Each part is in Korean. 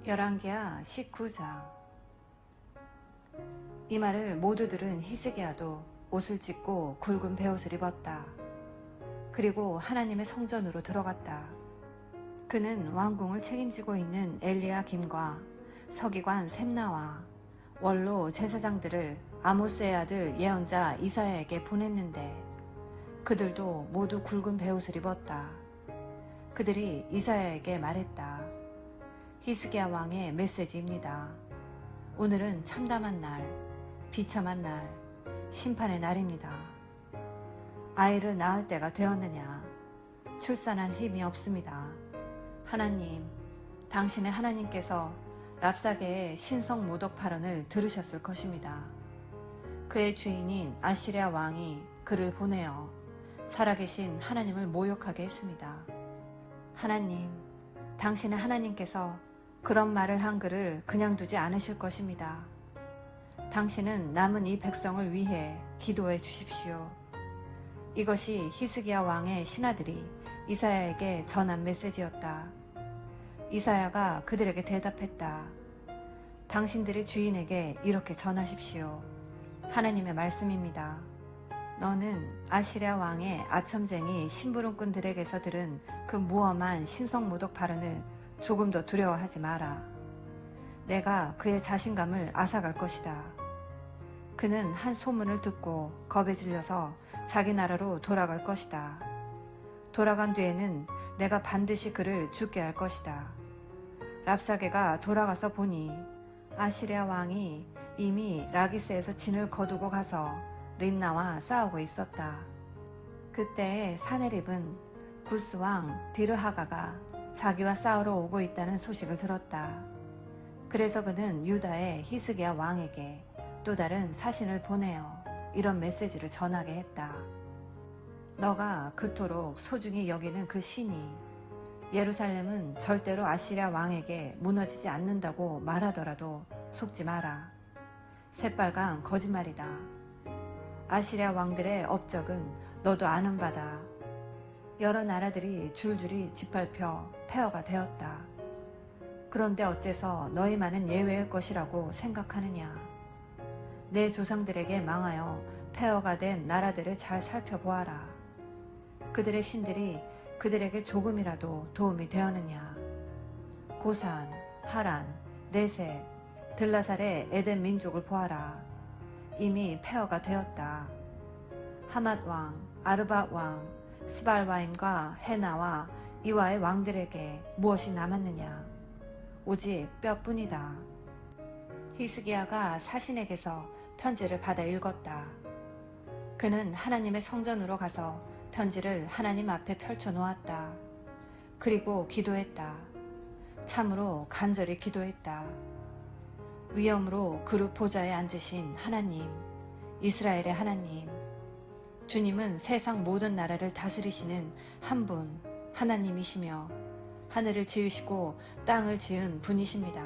열왕기하 19장. 이 말을 모두 들은 히스기야도 옷을 찢고 굵은 베옷을 입었다. 그리고 하나님의 성전으로 들어갔다. 그는 왕궁을 책임지고 있는 엘리야김과 서기관 셈나와 원로 제사장들을 아모스의 아들 예언자 이사야에게 보냈는데 그들도 모두 굵은 베옷을 입었다. 그들이 이사야에게 말했다. 히스기야 왕의 메시지입니다. 오늘은 참담한 날, 비참한 날, 심판의 날입니다. 아이를 낳을 때가 되었느냐? 출산할 힘이 없습니다. 하나님, 당신의 하나님께서 랍사게의 신성 모독 발언을 들으셨을 것입니다. 그의 주인인 아시리아 왕이 그를 보내어 살아계신 하나님을 모욕하게 했습니다. 하나님, 당신의 하나님께서 그런 말을 한 그를 그냥 두지 않으실 것입니다. 당신은 남은 이 백성을 위해 기도해 주십시오. 이것이 히스기야 왕의 신하들이 이사야에게 전한 메시지였다. 이사야가 그들에게 대답했다. 당신들의 주인에게 이렇게 전하십시오. 하나님의 말씀입니다. 너는 아시리아 왕의 아첨쟁이 심부름꾼들에게서 들은 그 무엄한 신성모독 발언을 조금 더 두려워하지 마라. 내가 그의 자신감을 앗아갈 것이다. 그는 한 소문을 듣고 겁에 질려서 자기 나라로 돌아갈 것이다. 돌아간 뒤에는 내가 반드시 그를 죽게 할 것이다. 랍사게가 돌아가서 보니 아시리아 왕이 이미 라기스에서 진을 거두고 가서 린나와 싸우고 있었다. 그때 사네립은 구스 왕 디르하가가 자기와 싸우러 오고 있다는 소식을 들었다. 그래서 그는 유다의 히스기야 왕에게 또 다른 사신을 보내어 이런 메시지를 전하게 했다. 너가 그토록 소중히 여기는 그 신이 예루살렘은 절대로 아시리아 왕에게 무너지지 않는다고 말하더라도 속지 마라. 새빨간 거짓말이다. 아시리아 왕들의 업적은 너도 아는 바다. 여러 나라들이 줄줄이 짓밟혀 폐허가 되었다. 그런데 어째서 너희만은 예외일 것이라고 생각하느냐? 내 조상들에게 망하여 폐허가 된 나라들을 잘 살펴보아라. 그들의 신들이 그들에게 조금이라도 도움이 되었느냐? 고산, 하란, 네셋, 들라살의 에덴 민족을 보아라. 이미 폐허가 되었다. 하맛 왕, 아르밧 왕, 스발와임과 헤나와 이와의 왕들에게 무엇이 남았느냐? 오직 뼈뿐이다. 히스기야가 사신에게서 편지를 받아 읽었다. 그는 하나님의 성전으로 가서 편지를 하나님 앞에 펼쳐 놓았다. 그리고 기도했다. 참으로 간절히 기도했다. 위엄으로 그룹 보좌에 앉으신 하나님, 이스라엘의 하나님, 주님은 세상 모든 나라를 다스리시는 한 분, 하나님이시며 하늘을 지으시고 땅을 지은 분이십니다.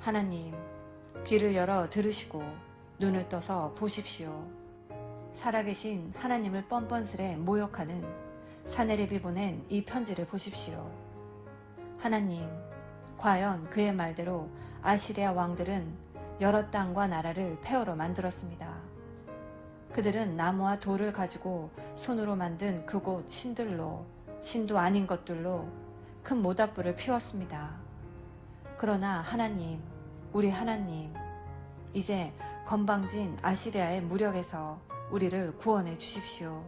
하나님, 귀를 열어 들으시고 눈을 떠서 보십시오. 살아계신 하나님을 뻔뻔스레 모욕하는 사네립이 보낸 이 편지를 보십시오. 하나님, 과연 그의 말대로 아시리아 왕들은 여러 땅과 나라를 폐허로 만들었습니다. 그들은 나무와 돌을 가지고 손으로 만든 그곳 신들로, 신도 아닌 것들로 큰 모닥불을 피웠습니다. 그러나 하나님, 우리 하나님, 이제 건방진 아시리아의 무력에서 우리를 구원해 주십시오.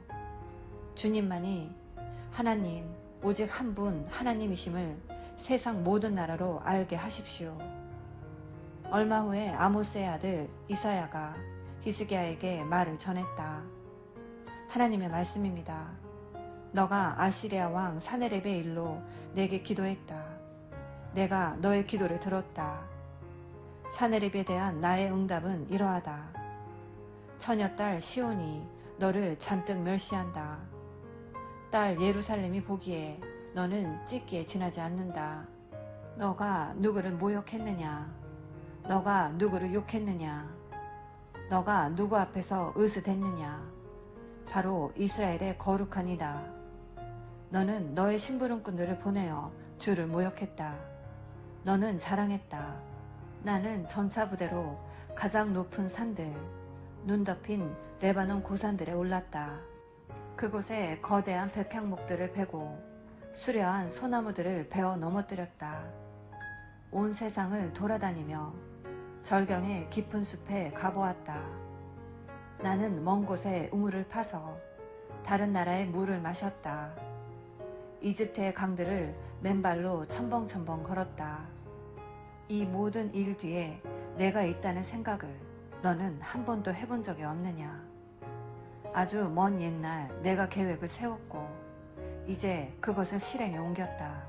주님만이 하나님, 오직 한 분 하나님이심을 세상 모든 나라로 알게 하십시오. 얼마 후에 아모스의 아들 이사야가 히스기야에게 말을 전했다. 하나님의 말씀입니다. 너가 아시리아 왕 사네립의 일로 내게 기도했다. 내가 너의 기도를 들었다. 사네립에 대한 나의 응답은 이러하다. 처녀딸 시온이 너를 잔뜩 멸시한다. 딸 예루살렘이 보기에 너는 찢기에 지나지 않는다. 너가 누구를 모욕했느냐? 너가 누구를 욕했느냐? 너가 누구 앞에서 으스댔느냐? 바로 이스라엘의 거룩한 이다. 너는 너의 심부름꾼들을 보내어 주를 모욕했다. 너는 자랑했다. 나는 전차 부대로 가장 높은 산들, 눈 덮인 레바논 고산들에 올랐다. 그곳에 거대한 백향목들을 베고 수려한 소나무들을 베어 넘어뜨렸다. 온 세상을 돌아다니며 절경의 깊은 숲에 가보았다. 나는 먼 곳에 우물을 파서 다른 나라의 물을 마셨다. 이집트의 강들을 맨발로 첨벙첨벙 걸었다. 이 모든 일 뒤에 내가 있다는 생각을 너는 한 번도 해본 적이 없느냐? 아주 먼 옛날 내가 계획을 세웠고 이제 그것을 실행에 옮겼다.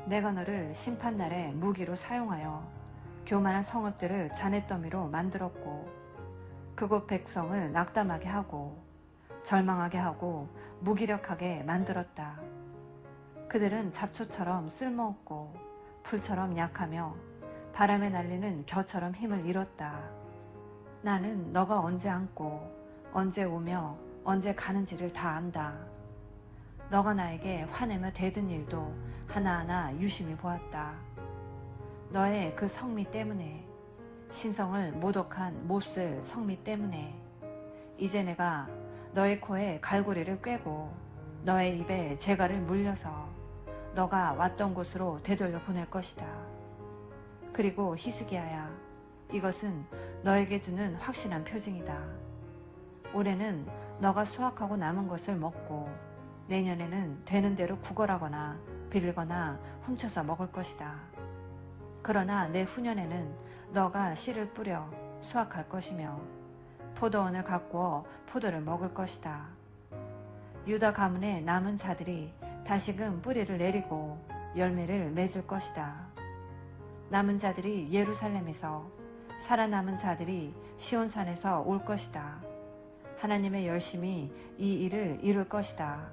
내가 너를 심판날에 무기로 사용하여 교만한 성읍들을 잔해더미로 만들었고 그곳 백성을 낙담하게 하고 절망하게 하고 무기력하게 만들었다. 그들은 잡초처럼 쓸모없고 풀처럼 약하며 바람에 날리는 겨처럼 힘을 잃었다. 나는 너가 언제 앉고 언제 오며 언제 가는지를 다 안다. 너가 나에게 화내며 대든 일도 하나하나 유심히 보았다. 너의 그 성미 때문에, 신성을 모독한 몹쓸 성미 때문에 이제 내가 너의 코에 갈고리를 꿰고 너의 입에 재갈을 물려서 너가 왔던 곳으로 되돌려 보낼 것이다. 그리고 히스기야야, 이것은 너에게 주는 확실한 표징이다. 올해는 너가 수확하고 남은 것을 먹고 내년에는 되는 대로 구걸하거나 빌거나 훔쳐서 먹을 것이다. 그러나 내 후년에는 너가 씨를 뿌려 수확할 것이며 포도원을 가꾸어 포도를 먹을 것이다. 유다 가문의 남은 자들이 다시금 뿌리를 내리고 열매를 맺을 것이다. 남은 자들이 예루살렘에서, 살아남은 자들이 시온산에서 올 것이다. 하나님의 열심이 이 일을 이룰 것이다.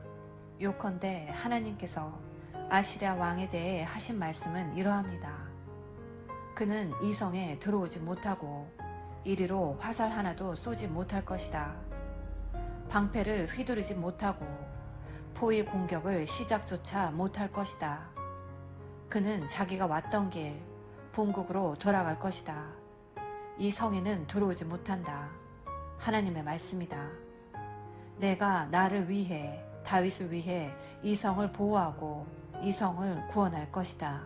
요컨대 하나님께서 아시랴 왕에 대해 하신 말씀은 이러합니다. 그는 이 성에 들어오지 못하고 이리로 화살 하나도 쏘지 못할 것이다. 방패를 휘두르지 못하고 포위 공격을 시작조차 못할 것이다. 그는 자기가 왔던 길 본국으로 돌아갈 것이다. 이 성에는 들어오지 못한다. 하나님의 말씀이다. 내가 나를 위해, 다윗을 위해 이 성을 보호하고 이 성을 구원할 것이다.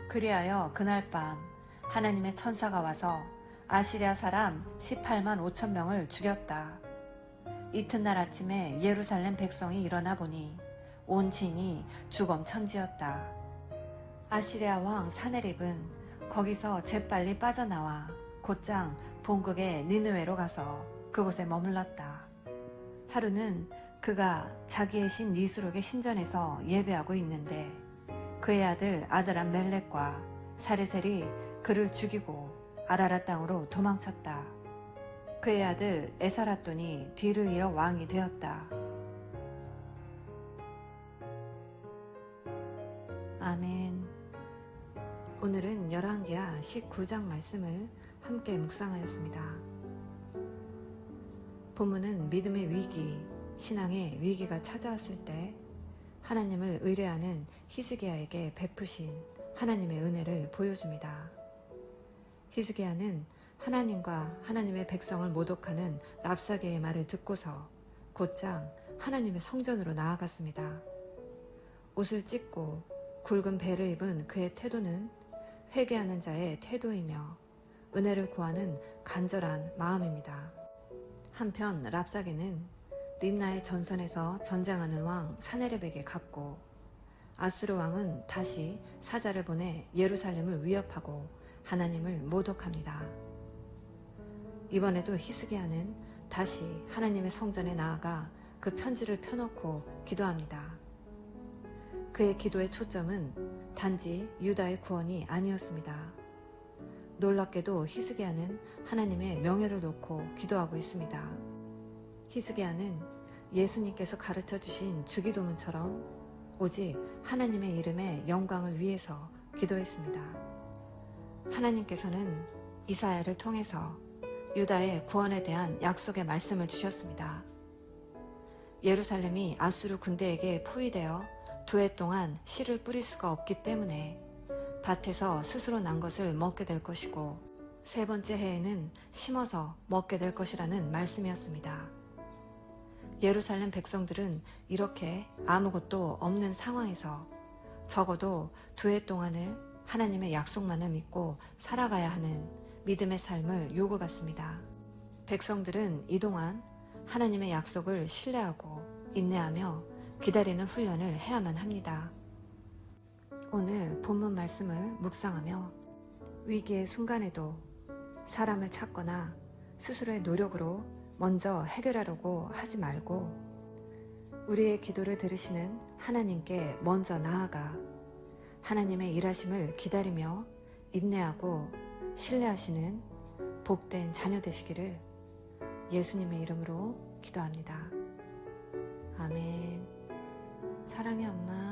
그리하여 그날 밤 하나님의 천사가 와서 아시랴 사람 18만 5천 명을 죽였다. 이튿날 아침에 예루살렘 백성이 일어나 보니 온 진이 주검천지였다. 아시랴 왕 사네립은 거기서 재빨리 빠져나와 곧장 본국의 니느웨로 가서 그곳에 머물렀다. 하루는 그가 자기의 신 니스록의 신전에서 예배하고 있는데 그의 아들 아드람 멜렉과 사레셀이 그를 죽이고 아라라 땅으로 도망쳤다. 그의 아들 에사라돈이 뒤를 이어 왕이 되었다. 아멘. 오늘은 열왕기하 19장 말씀을 함께 묵상하였습니다. 본문은 믿음의 위기, 신앙의 위기가 찾아왔을 때 하나님을 의뢰하는 히스기야에게 베푸신 하나님의 은혜를 보여줍니다. 히스기야는 하나님과 하나님의 백성을 모독하는 랍사게의 말을 듣고서 곧장 하나님의 성전으로 나아갔습니다. 옷을 찢고 굵은 배를 입은 그의 태도는 회개하는 자의 태도이며 은혜를 구하는 간절한 마음입니다. 한편 랍사게는 림나의 전선에서 전쟁하는 왕 사네립에게 갔고 아수르 왕은 다시 사자를 보내 예루살렘을 위협하고 하나님을 모독합니다. 이번에도 히스기야는 다시 하나님의 성전에 나아가 그 편지를 펴놓고 기도합니다. 그의 기도의 초점은 단지 유다의 구원이 아니었습니다. 놀랍게도 히스기야는 하나님의 명예를 놓고 기도하고 있습니다. 히스기야는 예수님께서 가르쳐 주신 주기도문처럼 오직 하나님의 이름의 영광을 위해서 기도했습니다. 하나님께서는 이사야를 통해서 유다의 구원에 대한 약속의 말씀을 주셨습니다. 예루살렘이 아수르 군대에게 포위되어 2해 동안 씨를 뿌릴 수가 없기 때문에 밭에서 스스로 난 것을 먹게 될 것이고, 세 번째 해에는 심어서 먹게 될 것이라는 말씀이었습니다. 예루살렘 백성들은 이렇게 아무것도 없는 상황에서 적어도 2해 동안을 하나님의 약속만을 믿고 살아가야 하는 믿음의 삶을 요구받습니다. 백성들은 이동안 하나님의 약속을 신뢰하고 인내하며 기다리는 훈련을 해야만 합니다. 오늘 본문 말씀을 묵상하며 위기의 순간에도 사람을 찾거나 스스로의 노력으로 먼저 해결하려고 하지 말고 우리의 기도를 들으시는 하나님께 먼저 나아가 하나님의 일하심을 기다리며 인내하고 신뢰하시는 복된 자녀 되시기를 예수님의 이름으로 기도합니다. 아멘. 사랑해 엄마.